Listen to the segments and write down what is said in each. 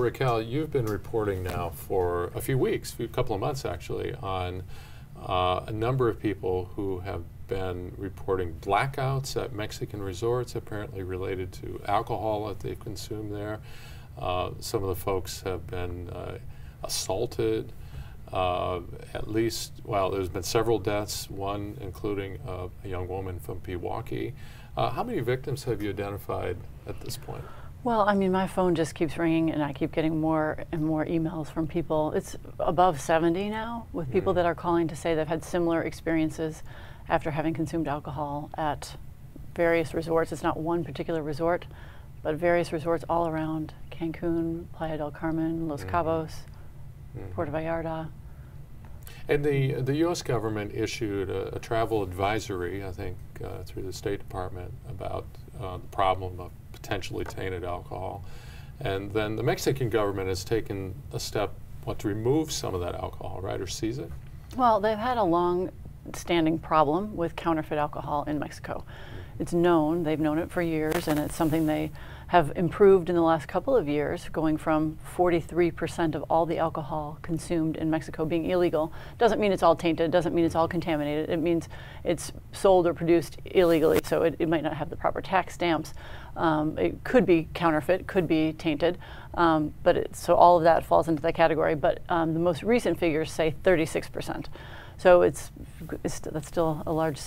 Raquel, you've been reporting now for a few weeks, a couple of months actually, on a number of people who have been reporting blackouts at Mexican resorts, apparently related to alcohol that they consume there. Some of the folks have been assaulted. At least, well, there's been several deaths, one including a young woman from Pewaukee. How many victims have you identified at this point? Well, I mean, my phone just keeps ringing, and I keep getting more and more emails from people. It's above 70 now, with people that are calling to say they've had similar experiences after having consumed alcohol at various resorts. It's not one particular resort, but various resorts all around Cancun, Playa del Carmen, Los Cabos, Puerto Vallarta. And the U.S. government issued a travel advisory, I think, through the State Department about the problem of potentially tainted alcohol. And then the Mexican government has taken a step, to remove some of that alcohol, right, or seize it? Well, they've had a long-standing problem with counterfeit alcohol in Mexico. It's known, they've known it for years, and it's something they have improved in the last couple of years, going from 43% of all the alcohol consumed in Mexico being illegal. Doesn't mean it's all tainted, doesn't mean it's all contaminated. It means it's sold or produced illegally, so it might not have the proper tax stamps. It could be counterfeit, could be tainted, so all of that falls into that category. But the most recent figures say 36%. So that's still a large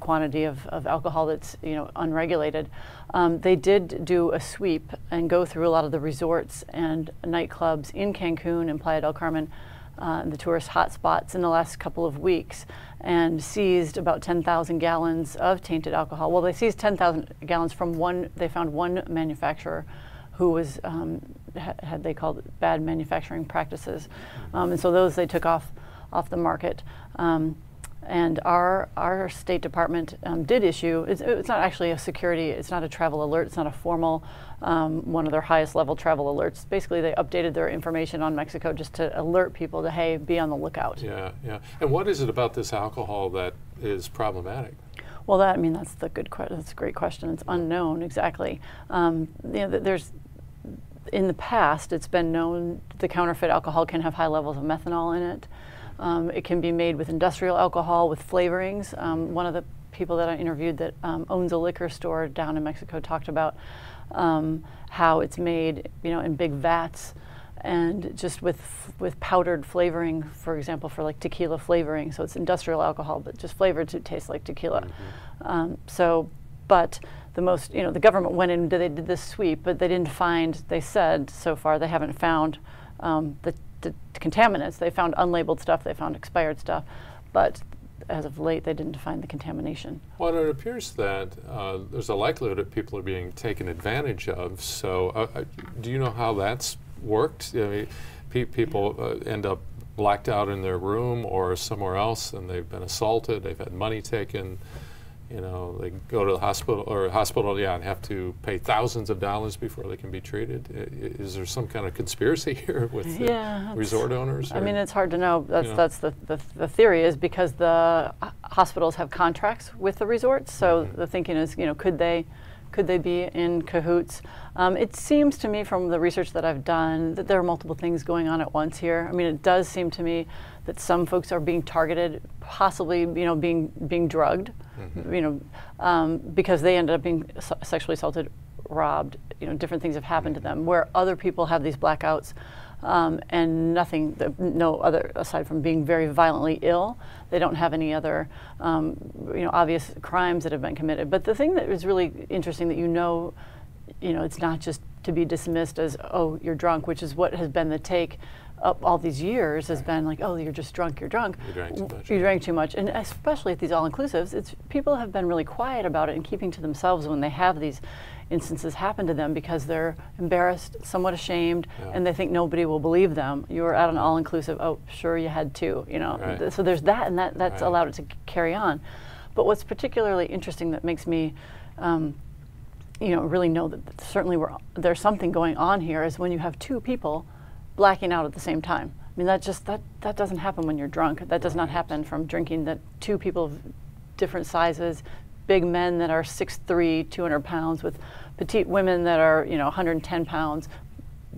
quantity of alcohol that's unregulated. They did do a sweep and go through a lot of the resorts and nightclubs in Cancun and Playa del Carmen, the tourist hotspots, in the last couple of weeks, and seized about 10,000 gallons of tainted alcohol. Well, they seized 10,000 gallons from they found one manufacturer who was had they called it bad manufacturing practices, and so those they took off the market. And our State Department did issue, it's not actually a security, it's not a travel alert, it's not a formal, one of their highest level travel alerts. Basically, they updated their information on Mexico just to alert people to, hey, be on the lookout. Yeah, yeah. And what is it about this alcohol that is problematic? Well, that's a great question. It's unknown exactly. There's, in the past, it's been known the counterfeit alcohol can have high levels of methanol in it. It can be made with industrial alcohol, with flavorings. One of the people that I interviewed that owns a liquor store down in Mexico talked about how it's made, in big vats, and just with powdered flavoring, for example, for like tequila flavoring. So it's industrial alcohol, but just flavored to taste like tequila. But the most, the government went in, they did this sweep, but they didn't find. They said so far they haven't found the contaminants. They found unlabeled stuff, they found expired stuff, but as of late they didn't find the contamination. Well, it appears that there's a likelihood that people are being taken advantage of. So do you know how that's worked? I mean, people end up blacked out in their room or somewhere else, and they've been assaulted, they've had money taken. They go to the hospital, and have to pay thousands of dollars before they can be treated. Is there some kind of conspiracy here with resort owners? I mean, it's hard to know. That's the theory is because the hospitals have contracts with the resorts. So the thinking is, could they be in cahoots? It seems to me from the research that I've done that there are multiple things going on at once here. I mean, it does seem to me that some folks are being targeted, possibly, being drugged, because they ended up being sexually assaulted, robbed. Different things have happened to them. Where other people have these blackouts, and no other aside from being very violently ill. They don't have any other, obvious crimes that have been committed. But the thing that is really interesting that it's not just to be dismissed as, oh, you're drunk, which is what has been the take up all these years, has been like, oh, you're just drunk, you're drunk. You drank too much. You drank too much. And especially at these all-inclusives, people have been really quiet about it and keeping to themselves when they have these instances happen to them because they're embarrassed, somewhat ashamed, and they think nobody will believe them. You were at an all-inclusive, oh, sure, you had two, Right. So there's that, and that's allowed it to carry on. But what's particularly interesting that makes me really know that certainly there's something going on here is when you have two people blacking out at the same time. I mean, that doesn't happen when you're drunk. That does not happen from drinking. That two people of different sizes, big men that are 6'3", 200 pounds, with petite women that are 110 pounds,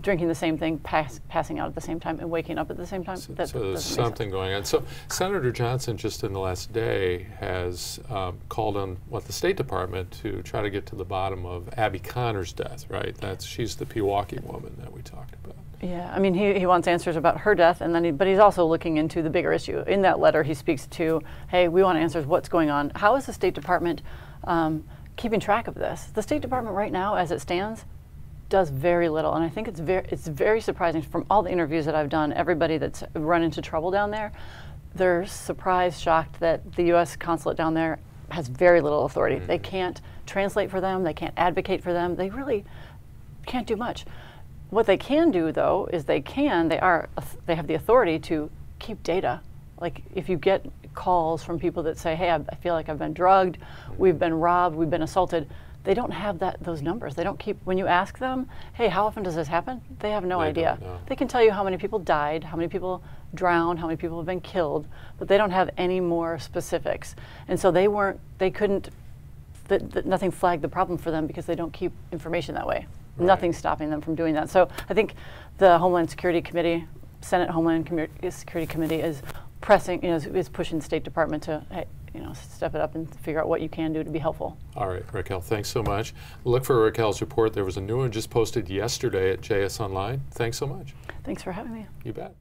drinking the same thing, passing out at the same time, and waking up at the same time. So there's something going on. So Senator Johnson just in the last day has called on the State Department to try to get to the bottom of Abby Connor's death, right? She's the Pewaukee woman that we talked about. Yeah, I mean, he wants answers about her death, and then but he's also looking into the bigger issue. In that letter, he speaks to, hey, we want answers. What's going on? How is the State Department keeping track of this? The State Department right now, as it stands, does very little, and I think it's very surprising from all the interviews that I've done. Everybody that's run into trouble down there, they're surprised, shocked that the U.S. consulate down there has very little authority. They can't translate for them. They can't advocate for them. They really can't do much. What they can do, though, is they have the authority to keep data. Like if you get calls from people that say, hey, I feel like I've been drugged, we've been robbed, we've been assaulted, they don't have those numbers. They don't keep, when you ask them, hey, how often does this happen? They have no idea. They can tell you how many people died, how many people drowned, how many people have been killed, but they don't have any more specifics. And so nothing flagged the problem for them because they don't keep information that way. Right. Nothing's stopping them from doing that. So I think the Homeland Security Committee, Senate Homeland Security Committee is pressing, is pushing the State Department to, hey, step it up and figure out what you can do to be helpful. All right, Raquel, thanks so much. Look for Raquel's report. There was a new one just posted yesterday at JS Online. Thanks so much. Thanks for having me. You bet.